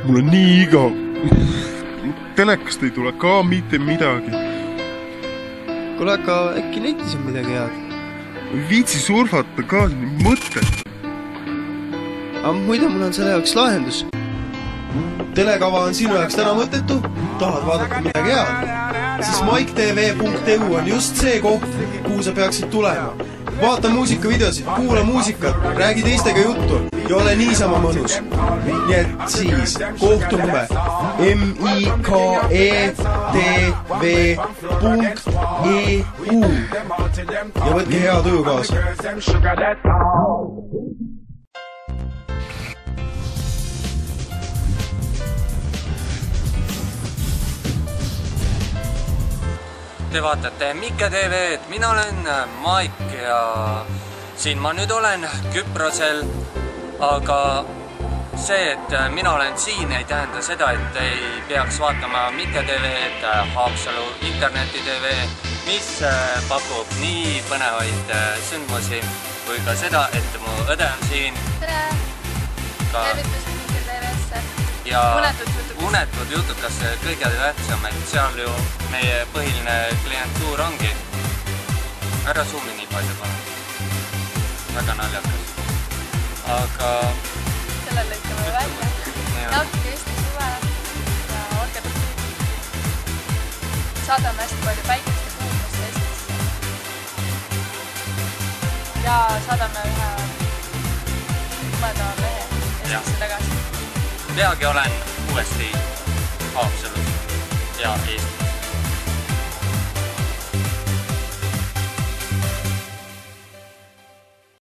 Mul on nii igav. Telekast ei tule ka mitte midagi. Kuule, aga äkki netis on midagi head? Viitsi surfata ka, nii mõtet. Aga muide, mul on selle jaoks lahendus. Telekava on sinu jaoks täna mõttetu, tahad vaadata midagi head, siis MikeTV.eu on just see koht, kuhu sa peaksid tulema. Vaata muusikavideosid, kuula muusikat, räägi teistega juttu ja ole niisama mõnus. Nii et siis kohtume MikeTV.eu ja võtke hea tuju kaasa. Te vaatate Mike TV-d, mina olen Mike ja siin ma nüüd olen Küprosel, aga see, et mina olen siin, ei tähenda seda, et ei peaks vaatama Mike TV-d, Haapsalu Interneti TV, mis pakub nii põnevaid sündmusi või ka seda, et mu õde on siin. Tere! Tervitus Mike TV-sse. Ja unetud jutukas kõige tähtsam, et seal ju meie põhiline klientuur ongi. Ära suumi nii palju pane. Väga naljakas. Aga... Selle lõikame välja. Nautige Eesti suve ja olge tuttavad. Saadame hästi palju päikest ja kuulmast Eestisse. Ja saadame ühe tumeda lehe Eestisse tagasi. Peagi olen uuesti Haapsalus ja Eestis.